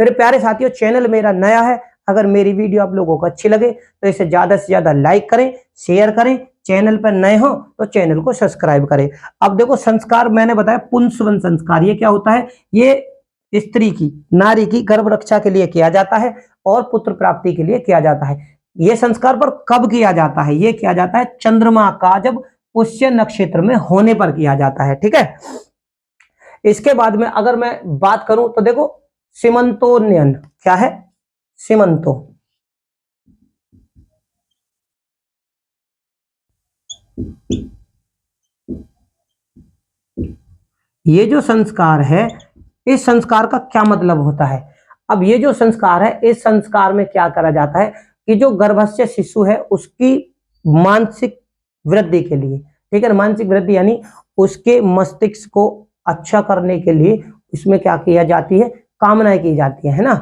मेरे प्यारे साथियों, चैनल मेरा नया है, अगर मेरी वीडियो आप लोगों को अच्छी लगे तो इसे ज्यादा से ज्यादा लाइक करें, शेयर करें, चैनल पर नए हो तो चैनल को सब्सक्राइब करें। अब देखो, संस्कार मैंने बताया पुंसवन संस्कार, ये क्या होता है? ये स्त्री की, नारी की गर्भ रक्षा के लिए किया जाता है और पुत्र प्राप्ति के लिए किया जाता है। ये संस्कार पर कब किया जाता है? ये किया जाता है चंद्रमा का जब पुष्य नक्षत्र में होने पर किया जाता है, ठीक है। इसके बाद में अगर मैं बात करूं तो देखो, सीमंतोन्नयन क्या है? सीमंतो, ये जो संस्कार है, इस संस्कार का क्या मतलब होता है? अब ये जो संस्कार है, इस संस्कार में क्या करा जाता है कि जो गर्भस्थ शिशु है उसकी मानसिक वृद्धि के लिए, ठीक है, मानसिक वृद्धि यानी उसके मस्तिष्क को अच्छा करने के लिए इसमें क्या किया जाती है? कामनाएं की जाती है ना।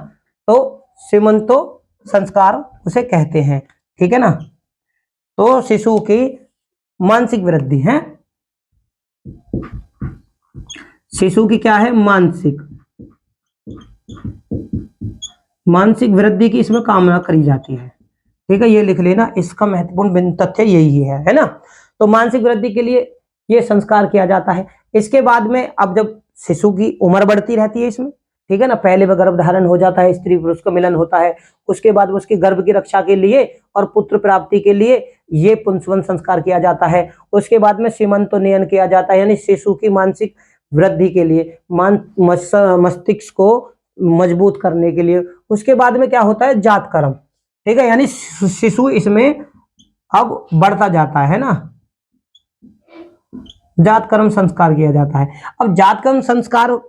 तो सीमंतो संस्कार उसे कहते हैं, ठीक है ना। तो शिशु की मानसिक वृद्धि है, शिशु की क्या है? मानसिक वृद्धि की इसमें कामना करी जाती है, ठीक है। ये लिख लेना, इसका महत्वपूर्ण तथ्य यही है ना। तो मानसिक वृद्धि के लिए ये संस्कार किया जाता है। इसके बाद में अब जब शिशु की उम्र बढ़ती रहती है इसमें, ठीक है ना, पहले वह गर्भ धारण हो जाता है, स्त्री पुरुष का मिलन होता है, उसके बाद उसके गर्भ की रक्षा के लिए और पुत्र प्राप्ति के लिए ये पुंसवन संस्कार किया जाता है। उसके बाद में सीमंतोन्नयन किया जाता है, यानी शिशु की मानसिक वृद्धि के लिए, मस्तिष्क को मजबूत करने के लिए। उसके बाद में क्या होता है? जात कर्म, ठीक है, यानी शिशु इसमें अब बढ़ता जाता है ना, जात कर्म संस्कार किया जाता है। अब जात कर्म संस्कार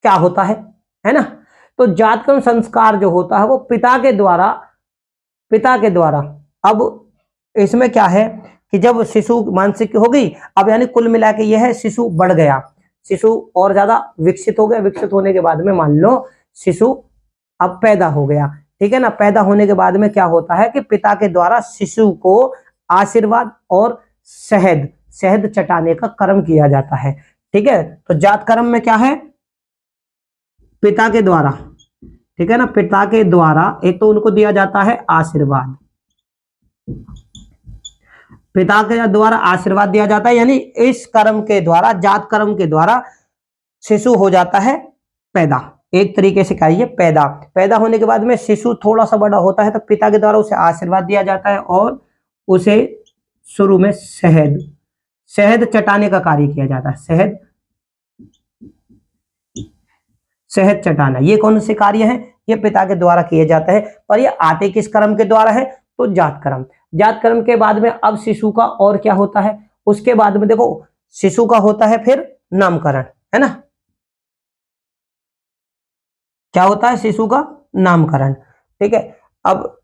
क्या होता है ना। तो जात कर्म संस्कार जो होता है वो पिता के द्वारा अब इसमें क्या है कि जब शिशु मानसिक हो गई, अब यानी कुल मिला के यह है शिशु बढ़ गया, शिशु और ज्यादा विकसित हो गया, विकसित होने के बाद में मान लो शिशु अब पैदा हो गया, ठीक है ना। पैदा होने के बाद में क्या होता है कि पिता के द्वारा शिशु को आशीर्वाद और शहद चटाने का कर्म किया जाता है, ठीक है। तो जात कर्म में क्या है? पिता के द्वारा, ठीक है ना, पिता के द्वारा एक तो उनको दिया जाता है आशीर्वाद, पिता के द्वारा आशीर्वाद दिया जाता है, यानी इस कर्म के द्वारा, जात कर्म के द्वारा शिशु हो जाता है पैदा, एक तरीके से कहिए पैदा होने के बाद में शिशु थोड़ा सा बड़ा होता है तो पिता के द्वारा उसे आशीर्वाद दिया जाता है और उसे शुरू में शहद चटाने का कार्य किया जाता है, शहद चटाना, ये कौन से कार्य है? ये पिता के द्वारा किए जाता है। पर ये आते किस कर्म के द्वारा है? तो जात कर्म के बाद में अब शिशु का और क्या होता है? उसके बाद में देखो, शिशु का होता है फिर नामकरण, है ना। क्या होता है? शिशु का नामकरण, ठीक है। अब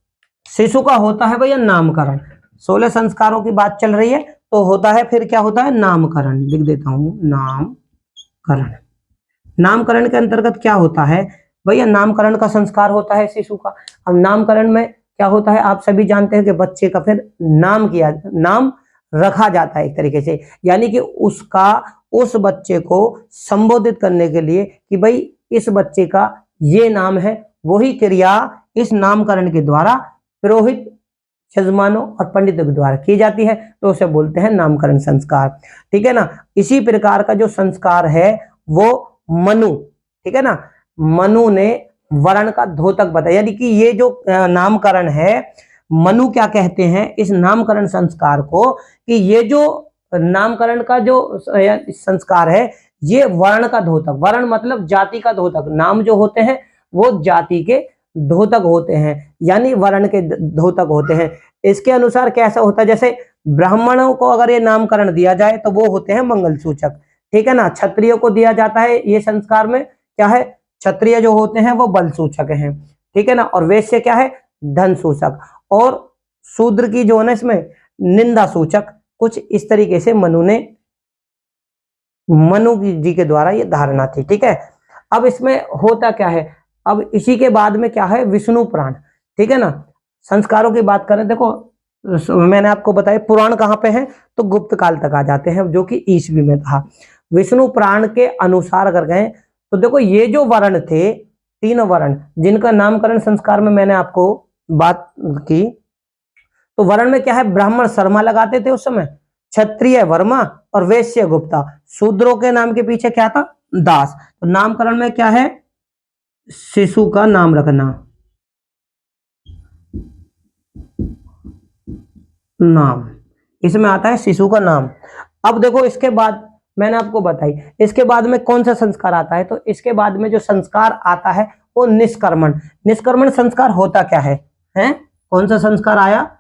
शिशु का होता है भैया नामकरण, 16 संस्कारों की बात चल रही है, तो होता है फिर क्या होता है? नामकरण, लिख देता हूं, नामकरण के अंतर्गत क्या होता है भैया? नामकरण का संस्कार होता है शिशु का। अब नामकरण में क्या होता है? आप सभी जानते हैं कि बच्चे का फिर नाम रखा जाता है एक तरीके से, यानी कि उस बच्चे को संबोधित करने के लिए कि भाई इस बच्चे का ये नाम है, वही क्रिया इस नामकरण के द्वारा पुरोहित, यजमानों और पंडितों के द्वारा की जाती है, तो उसे बोलते हैं नामकरण संस्कार, ठीक है ना। इसी प्रकार का जो संस्कार है वो मनु, ठीक है ना, मनु ने वर्ण का द्योतक बताया, यानी कि ये जो नामकरण है, मनु क्या कहते हैं इस नामकरण संस्कार को कि ये जो नामकरण का जो संस्कार है ये वर्ण का द्योतक, वर्ण मतलब जाति का द्योतक, नाम जो होते हैं वो जाति के द्योतक होते हैं, यानी वर्ण के द्योतक होते हैं। इसके अनुसार कैसा होता है? जैसे ब्राह्मणों को अगर ये नामकरण दिया जाए तो वो होते हैं मंगल सूचक, ठीक है ना। क्षत्रिय को दिया जाता है ये संस्कार में क्या है? क्षत्रिय जो होते हैं वो बल सूचक हैं, ठीक है ना। और वैश्य क्या है? धन सूचक। और शूद्र की जो है ना इसमें निंदा सूचक। कुछ इस तरीके से मनु जी के द्वारा ये धारणा थी, ठीक है। अब इसमें होता क्या है? अब इसी के बाद में क्या है? विष्णु पुराण, ठीक है ना। संस्कारों की बात करें, देखो मैंने आपको बताया पुराण कहाँ पे है, तो गुप्त काल तक आ जाते हैं, जो कि ईस्वी में था। विष्णु पुराण के अनुसार अगर गए तो देखो ये जो वर्ण थे तीनों वर्ण जिनका नामकरण संस्कार में मैंने आपको बात की, तो वर्ण में क्या है, ब्राह्मण शर्मा लगाते थे उस समय, क्षत्रिय वर्मा और वैश्य गुप्ता। शूद्रों के नाम के पीछे क्या था, दास। तो नामकरण में क्या है, शिशु का नाम रखना, नाम, इसमें आता है शिशु का नाम। अब देखो इसके बाद मैंने आपको बताई, इसके बाद में कौन सा संस्कार आता है, तो इसके बाद में जो संस्कार आता है वो निष्कर्मण। निष्कर्मण संस्कार होता क्या है, हैं? कौन सा संस्कार आया,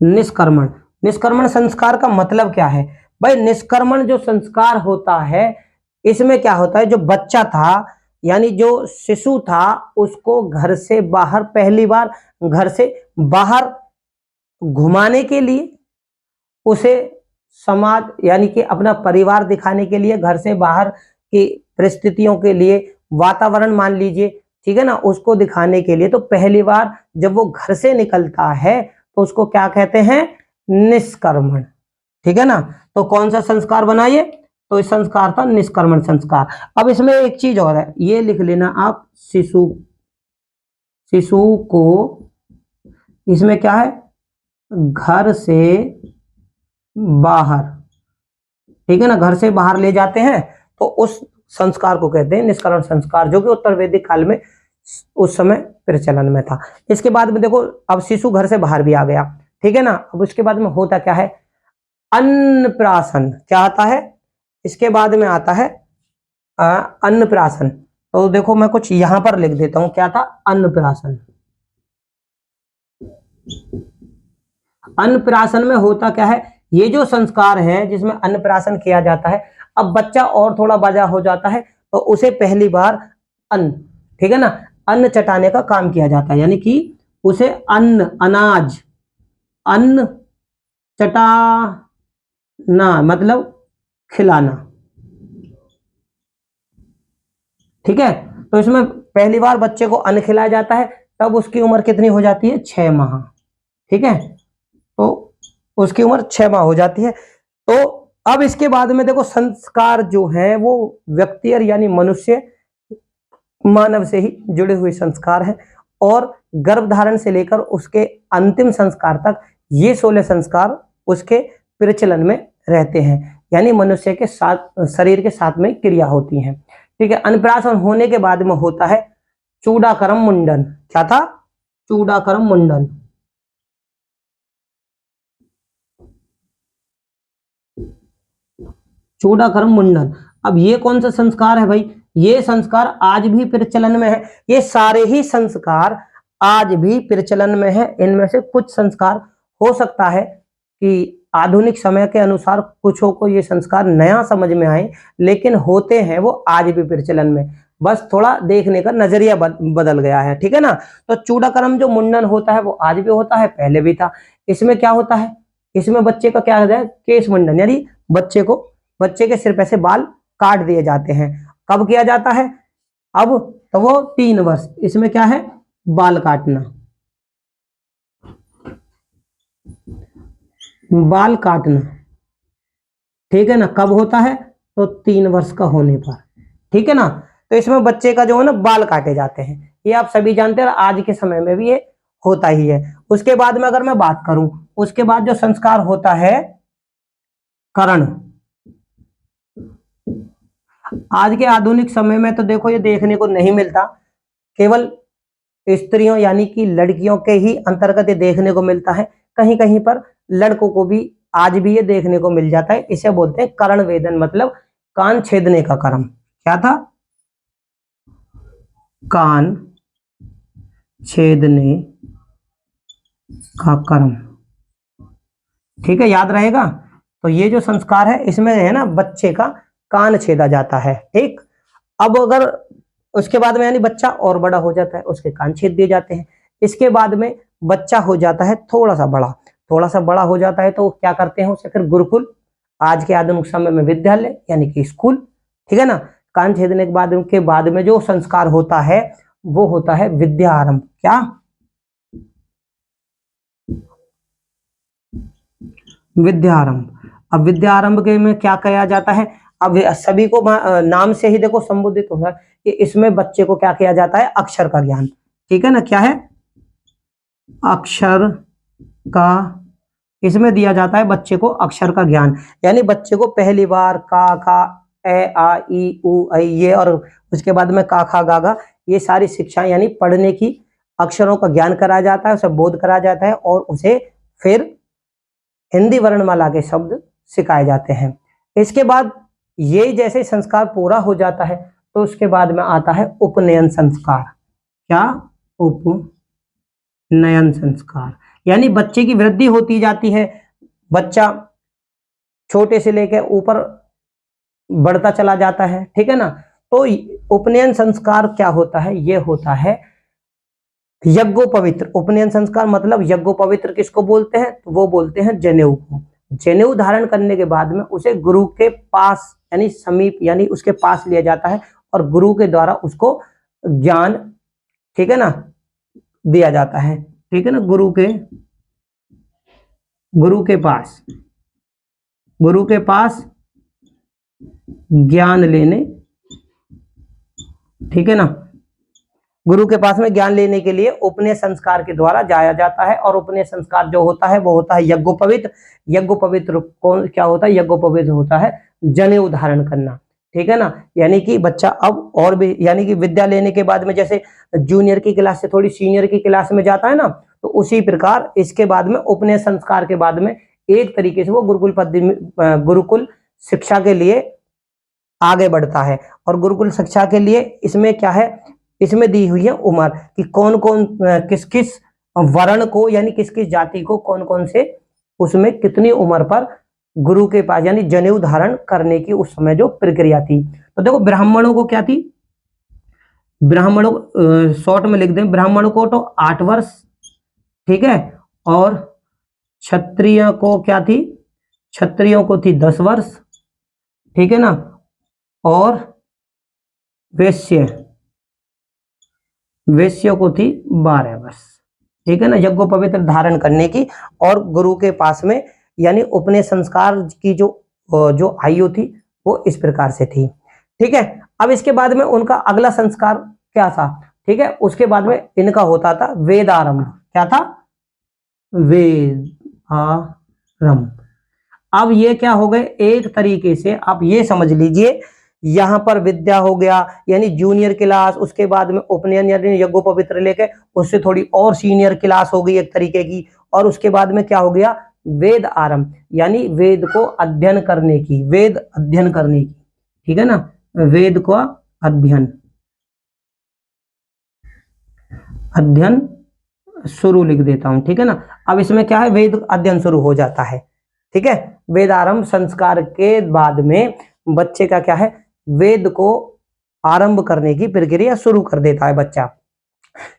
निष्कर्मण। निष्कर्मण संस्कार का मतलब क्या है भाई, निष्कर्मण जो संस्कार होता है इसमें क्या होता है, जो बच्चा था यानी जो शिशु था उसको घर से बाहर, पहली बार घर से बाहर घुमाने के लिए, उसे समाज यानी कि अपना परिवार दिखाने के लिए, घर से बाहर की परिस्थितियों के लिए, वातावरण मान लीजिए, ठीक है ना, उसको दिखाने के लिए, तो पहली बार जब वो घर से निकलता है तो उसको क्या कहते हैं, निष्कर्मण, ठीक है ना। तो कौन सा संस्कार बना ये, तो इस संस्कार था निष्कर्मण संस्कार। अब इसमें एक चीज और है, ये लिख लेना आप, शिशु, शिशु को इसमें क्या है, घर से बाहर, ठीक है ना, घर से बाहर ले जाते हैं, तो उस संस्कार को कहते हैं निष्कर्मण संस्कार, जो कि उत्तर वैदिक काल में उस समय प्रचलन में था। इसके बाद में देखो, अब शिशु घर से बाहर भी आ गया, ठीक है ना। अब उसके बाद में होता क्या है, अन्नप्राशन। क्या आता है, इसके बाद में आता है अन्नप्राशन। तो देखो मैं कुछ यहां पर लिख देता हूं, क्या था, अन्नप्राशन। अन्नप्राशन में होता क्या है, ये जो संस्कार है जिसमें अन्नप्राशन किया जाता है, अब बच्चा और थोड़ा बड़ा हो जाता है तो उसे पहली बार अन्न, ठीक है ना, अन्न चटाने का काम किया जाता है, यानी कि उसे अन्न, अनाज, अन्न चटाना मतलब खिलाना, ठीक है। तो इसमें पहली बार बच्चे को अन्न खिलाया जाता है, तब उसकी उम्र कितनी हो जाती है, 6 माह, ठीक है। तो उसकी उम्र 6 माह हो जाती है। तो अब इसके बाद में देखो, संस्कार जो है वो व्यक्ति और यानी मनुष्य, मानव से ही जुड़े हुए संस्कार हैं, और गर्भधारण से लेकर उसके अंतिम संस्कार तक ये 16 संस्कार उसके प्रचलन में रहते हैं, यानी मनुष्य के साथ, शरीर के साथ में क्रिया होती हैं, ठीक है। अन्नप्राशन होने के बाद में होता है चूड़ाकर्म मुंडन। क्या था, चूड़ाकर्म मुंडन। चूड़ाकर्म मुंडन, अब ये कौन सा संस्कार है भाई, ये संस्कार आज भी प्रचलन में है। ये सारे ही संस्कार आज भी प्रचलन में है। इनमें से कुछ संस्कार हो सकता है कि आधुनिक समय के अनुसार कुछों को ये संस्कार नया समझ में आए, लेकिन होते हैं वो आज भी प्रचलन में, बस थोड़ा देखने का नजरिया बदल गया है, ठीक है ना। तो चूड़ाकर्म जो मुंडन होता है वो आज भी होता है, पहले भी था। इसमें क्या होता है, इसमें बच्चे का क्या होता है, केश मुंडन, यानी बच्चे के सिर पे से बाल काट दिए जाते हैं। कब किया जाता है, अब तो वो 3 वर्ष, इसमें क्या है, बाल काटना, बाल काटना, ठीक है ना। कब होता है, तो 3 वर्ष का होने पर, ठीक है ना। तो इसमें बच्चे का जो है ना बाल काटे जाते हैं, ये आप सभी जानते हैं, आज के समय में भी ये होता ही है। उसके बाद में अगर मैं बात करूं, उसके बाद जो संस्कार होता है करण। आज के आधुनिक समय में तो देखो ये देखने को नहीं मिलता, केवल स्त्रियों यानी कि लड़कियों के ही अंतर्गत ये देखने को मिलता है। कहीं कहीं पर लड़कों को भी आज भी ये देखने को मिल जाता है। इसे बोलते हैं कर्ण वेदन, मतलब कान छेदने का कर्म। क्या था, कान छेदने का कर्म, ठीक है, याद रहेगा। तो ये जो संस्कार है इसमें है ना बच्चे का कान छेदा जाता है, ठीक। अब अगर उसके बाद में यानी बच्चा और बड़ा हो जाता है, उसके कान छेद दिए जाते हैं। इसके बाद में बच्चा हो जाता है थोड़ा सा बड़ा, थोड़ा सा बड़ा हो जाता है तो क्या करते हैं उसे फिर गुरुकुल, आज के आधुनिक समय में विद्यालय यानी कि स्कूल, ठीक है ना। कान छेदने के बाद में जो संस्कार होता है वो होता है विद्या आरंभ। क्या, विद्या आरंभ। अब विद्या आरंभ के में क्या किया जाता है, अब सभी को नाम से ही देखो संबोधित होता है कि इसमें बच्चे को क्या किया जाता है, अक्षर का ज्ञान, ठीक है ना, क्या है, अक्षर का, इसमें दिया जाता है बच्चे को अक्षर का ज्ञान, यानी बच्चे को पहली बार का खा ए आ ई उ ऐ ये और उसके बाद में का खा गा गा ये सारी शिक्षा यानी पढ़ने की अक्षरों का ज्ञान कराया जाता है, उसे बोध कराया जाता है और उसे फिर हिंदी वर्णमाला के शब्द सिखाए जाते हैं। इसके बाद ये जैसे संस्कार पूरा हो जाता है तो उसके बाद में आता है उपनयन संस्कार। क्या, उपनयन संस्कार, यानी बच्चे की वृद्धि होती जाती है, बच्चा छोटे से लेकर ऊपर बढ़ता चला जाता है, ठीक है ना। तो उपनयन संस्कार क्या होता है, ये होता है यज्ञोपवित्र। उपनयन संस्कार मतलब यज्ञोपवित्र किसको बोलते हैं, तो वो बोलते हैं जनेऊ को। जनेऊ धारण करने के बाद में उसे गुरु के पास यानी समीप यानी उसके पास लिया जाता है और गुरु के द्वारा उसको ज्ञान, ठीक है ना, दिया जाता है, ठीक है ना, गुरु के पास ज्ञान लेने, ठीक है ना, गुरु के पास में ज्ञान लेने के लिए उपनयन संस्कार के द्वारा जाया जाता है। और उपनयन संस्कार जो होता है वो होता है यज्ञोपवित्र। यज्ञोपवित्र कौन क्या होता है, यज्ञोपवित्र होता है जनेऊ धारण करना, ठीक है ना। यानी कि बच्चा अब और भी यानी कि विद्या लेने के बाद में जैसे जूनियर की क्लास से थोड़ी सीनियर की क्लास में जाता है ना, तो उसी प्रकार इसके बाद में उपनयन संस्कार के बाद में एक तरीके से वो गुरुकुल शिक्षा के लिए आगे बढ़ता है। और गुरुकुल शिक्षा के लिए इसमें क्या है, इसमें दी हुई है उम्र कि कौन कौन किस किस वर्ण को यानी किस किस जाति को कौन कौन से उसमें कितनी उम्र पर गुरु के पास यानी जनेऊ धारण करने की उस समय जो प्रक्रिया थी। तो देखो ब्राह्मणों को क्या थी, ब्राह्मणों शॉर्ट में लिख दें, ब्राह्मणों को तो 8 वर्ष, ठीक है, और क्षत्रिय को क्या थी, क्षत्रियों को थी 10 वर्ष, ठीक है ना, और वैश्य को थी 12 वर्ष, ठीक है ना, यज्ञोपवित्र धारण करने की। और गुरु के पास में यानी उपनयन संस्कार की जो आयु थी वो इस प्रकार से थी, ठीक है। अब इसके बाद में उनका अगला संस्कार क्या था, ठीक है, उसके बाद में इनका होता था वेदारंभ। क्या था, वेदारंभ। अब ये क्या हो गए, एक तरीके से आप ये समझ लीजिए यहां पर विद्या हो गया यानी जूनियर क्लास, उसके बाद में उपनयन यानी यज्ञोपवित्र लेके उससे थोड़ी और सीनियर क्लास हो गई एक तरीके की, और उसके बाद में क्या हो गया, वेद आरंभ यानी वेद को अध्ययन करने की, वेद अध्ययन करने की, ठीक है ना, वेद को अध्ययन शुरू लिख देता हूं, ठीक है ना। अब इसमें क्या है, वेद अध्ययन शुरू हो जाता है, ठीक है। वेदारंभ संस्कार के बाद में बच्चे का क्या है, वेद को आरंभ करने की प्रक्रिया शुरू कर देता है बच्चा।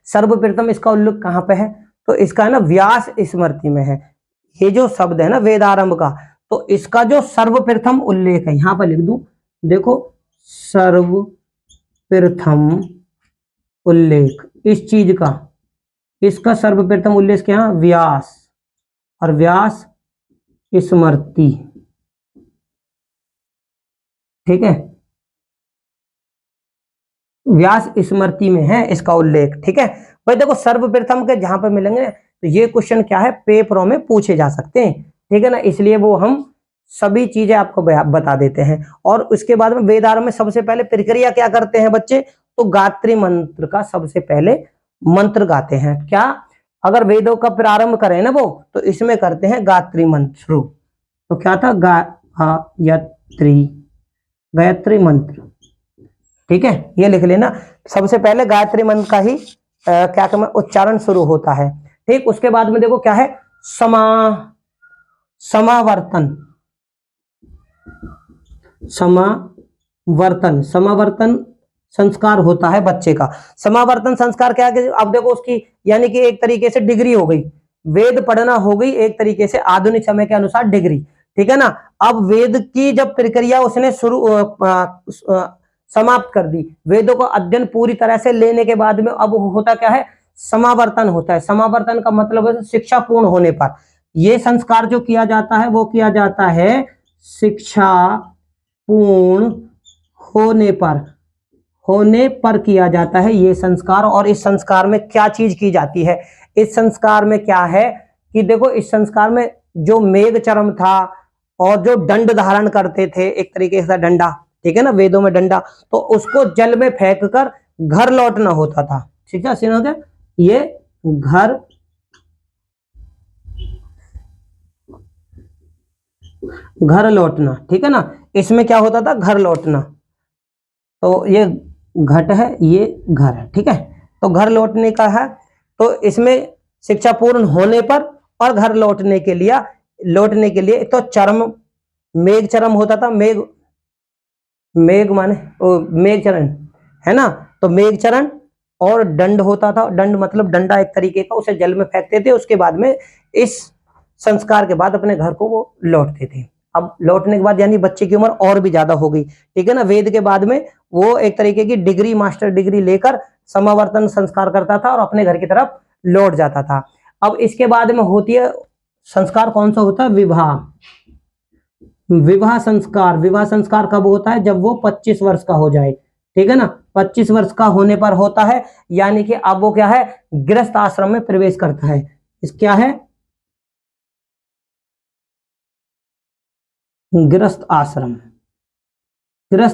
सर्वप्रथम इसका उल्लेख कहां पे है, तो इसका ना व्यास स्मृति में है। ये जो शब्द है ना वेदारंभ का, तो इसका जो सर्वप्रथम उल्लेख है यहां पर लिख दूं, देखो सर्वप्रथम उल्लेख इस चीज का, इसका सर्वप्रथम उल्लेख क्या, व्यास, और व्यास स्मृति, ठीक है, व्यास स्मृति में है इसका उल्लेख, ठीक है। भाई देखो सर्वप्रथम के जहां पर मिलेंगे तो ये क्वेश्चन क्या है, पेपरों में पूछे जा सकते हैं, ठीक है ना, इसलिए वो हम सभी चीजें आपको बता देते हैं। और उसके बाद में वेदारंभ में सबसे पहले प्रक्रिया क्या करते हैं बच्चे, तो गायत्री मंत्र का सबसे पहले मंत्र गाते हैं। क्या, अगर वेदों का प्रारंभ करें ना वो, तो इसमें करते हैं गायत्री मंत्र शुरू। तो क्या था, गायत्री मंत्र, ठीक है, ये लिख लेना। सबसे पहले गायत्री मंत्र का ही क्या कहते हैं उच्चारण शुरू होता है, ठीक। उसके बाद में देखो क्या है, समावर्तन संस्कार होता है बच्चे का। समावर्तन संस्कार क्या है, अब देखो उसकी यानी कि एक तरीके से डिग्री हो गई, वेद पढ़ना हो गई एक तरीके से आधुनिक समय के अनुसार डिग्री, ठीक है ना। अब वेद की जब प्रक्रिया उसने समाप्त कर दी, वेदों का अध्ययन पूरी तरह से लेने के बाद में अब होता क्या है, समावर्तन होता है। समावर्तन का मतलब है शिक्षा पूर्ण होने पर ये संस्कार जो किया जाता है वो किया जाता है शिक्षा पूर्ण होने पर किया जाता है ये संस्कार। और इस संस्कार में क्या चीज की जाती है? इस संस्कार में क्या है कि देखो, इस संस्कार में जो मेघचरम था और जो दंड धारण करते थे, एक तरीके से डंडा, ठीक है ना, वेदों में डंडा, तो उसको जल में फेंक कर घर लौटना होता था। ठीक है, सुनो क्या, ये घर लौटना, ठीक है ना, इसमें क्या होता था, घर लौटना। तो ये घट है, ये घर है, ठीक है। तो घर लौटने का है, तो इसमें शिक्षा पूर्ण होने पर और घर लौटने के लिए एक तो चरम, मेघ चरम होता था, मेघ माने मेघ चरण है ना, तो मेघ चरण, और दंड होता था, दंड मतलब डंडा एक तरीके का, उसे जल में फेंकते थे। उसके बाद में इस संस्कार के बाद अपने घर को वो लौटते थे। अब लौटने के बाद यानी बच्चे की उम्र और भी ज्यादा हो गई, ठीक है ना, वेद के बाद में वो एक तरीके की डिग्री, मास्टर डिग्री लेकर समावर्तन संस्कार करता था और अपने घर की तरफ लौट जाता था। अब इसके बाद में होती है संस्कार, कौन सा होता है, विवाह संस्कार। विवाह संस्कार कब होता है, जब वो 25 वर्ष का हो जाए, ठीक है ना, 25 वर्ष का होने पर होता है, यानी कि अब वो क्या है, गृहस्थ आश्रम में प्रवेश करता है। इस क्या है, गृहस्थ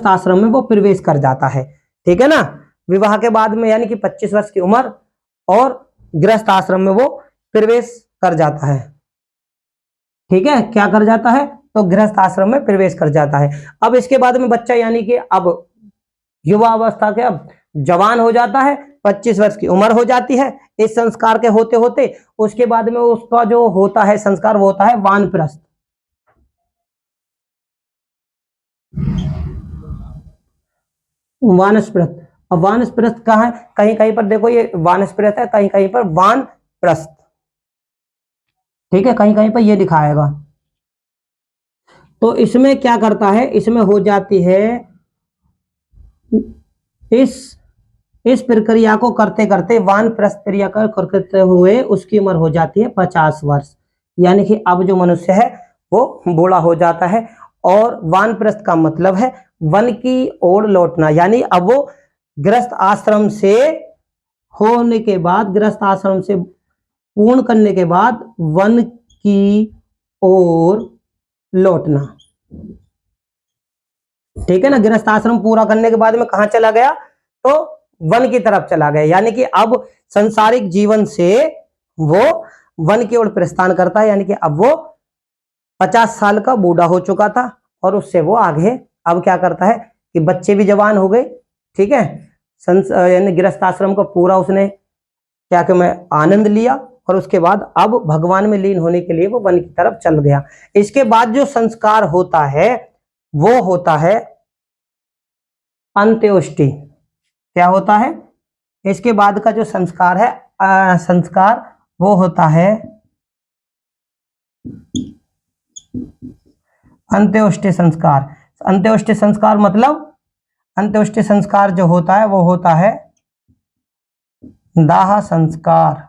आश्रम में वो प्रवेश कर जाता है, ठीक है ना, विवाह के बाद में, यानी कि 25 वर्ष की उम्र और गृहस्थ आश्रम में वो प्रवेश कर जाता है, ठीक है, क्या कर जाता है, तो गृहस्थ आश्रम में प्रवेश कर जाता है। अब इसके बाद में बच्चा यानी कि अब युवा अवस्था के, अब जवान हो जाता है, 25 वर्ष की उम्र हो जाती है इस संस्कार के होते होते। उसके बाद में उसका जो होता है संस्कार, वो होता है वानप्रस्थ। वानप्रस्थ, अब वानप्रस्थ कहाँ है, कहीं कहीं पर देखो ये वानप्रस्थ है, कहीं कहीं पर वानप्रस्थ, ठीक है, कहीं कहीं पर ये दिखाएगा। तो इसमें क्या करता है, इसमें हो जाती है इस प्रक्रिया को करते करते, वानप्रस्थ क्रिया करते हुए उसकी उम्र हो जाती है 50 वर्ष, यानी कि अब जो मनुष्य है वो बूढ़ा हो जाता है। और वानप्रस्थ का मतलब है वन की ओर लौटना, यानी अब वो गृहस्थ आश्रम से होने के बाद, गृहस्थ आश्रम से पूर्ण करने के बाद वन की ओर लौटना, ठीक है ना, गृहस्थ आश्रम पूरा करने के बाद में कहां चला गया, तो वन की तरफ चला गया, यानी कि अब संसारिक जीवन से वो वन की ओर प्रस्थान करता है, यानी कि अब वो 50 साल का बूढ़ा हो चुका था और उससे वो आगे अब क्या करता है कि बच्चे भी जवान हो गए, ठीक है, यानी गृहस्थ आश्रम का पूरा उसने क्या कि मैं आनंद लिया, और उसके बाद अब भगवान में लीन होने के लिए वो वन की तरफ चल गया। इसके बाद जो संस्कार होता है वो होता है अंत्योष्टि। क्या होता है, इसके बाद का जो संस्कार है, संस्कार वो होता है अंत्योष्टि संस्कार। अंत्योष्टि संस्कार मतलब, अंत्योष्टि संस्कार जो होता है वो होता है दाह संस्कार।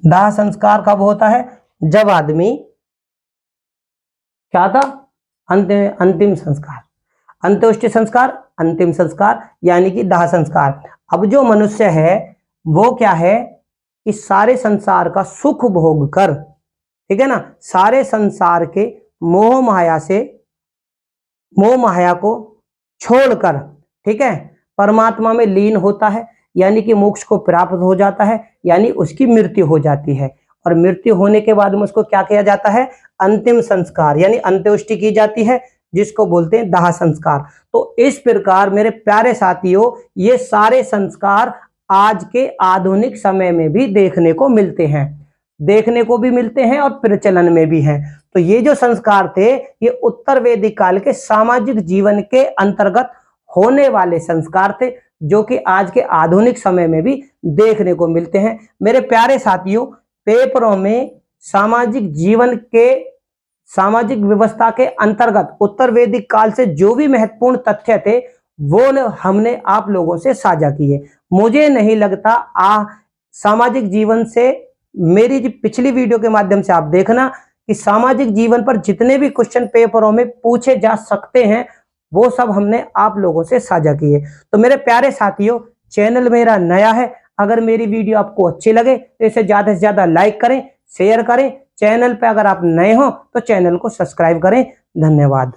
दाह संस्कार कब होता है, जब आदमी क्या था, अंतिम संस्कार। अंत्योष्टि संस्कार, अंतिम संस्कार, यानी कि दाह संस्कार। अब जो मनुष्य है वो क्या है कि सारे संसार का सुख भोग कर, ठीक है ना, सारे संसार के मोह माया को छोड़कर, ठीक है, परमात्मा में लीन होता है, यानी कि मोक्ष को प्राप्त हो जाता है, यानी उसकी मृत्यु हो जाती है। और मृत्यु होने के बाद में उसको क्या किया जाता है, अंतिम संस्कार यानी अंत्येष्टि की जाती है, जिसको बोलते हैं दाह संस्कार। तो इस प्रकार मेरे प्यारे साथियों, ये सारे संस्कार आज के आधुनिक समय में भी देखने को मिलते हैं और प्रचलन में भी हैं। तो ये जो संस्कार थे, ये उत्तर वैदिक काल के सामाजिक जीवन के अंतर्गत होने वाले संस्कार थे, जो कि आज के आधुनिक समय में भी देखने को मिलते हैं। मेरे प्यारे साथियों, पेपरों में सामाजिक जीवन के, सामाजिक व्यवस्था के अंतर्गत उत्तर वैदिक काल से जो भी महत्वपूर्ण तथ्य थे वो हमने आप लोगों से साझा किए। मुझे नहीं लगता सामाजिक जीवन से मेरी पिछली वीडियो के माध्यम से आप देखना कि सामाजिक जीवन पर जितने भी क्वेश्चन पेपरों में पूछे जा सकते हैं वो सब हमने आप लोगों से साझा किए। तो मेरे प्यारे साथियों, चैनल मेरा नया है, अगर मेरी वीडियो आपको अच्छी लगे तो इसे ज़्यादा से ज़्यादा लाइक करें, शेयर करें। चैनल पे अगर आप नए हो तो चैनल को सब्सक्राइब करें। धन्यवाद।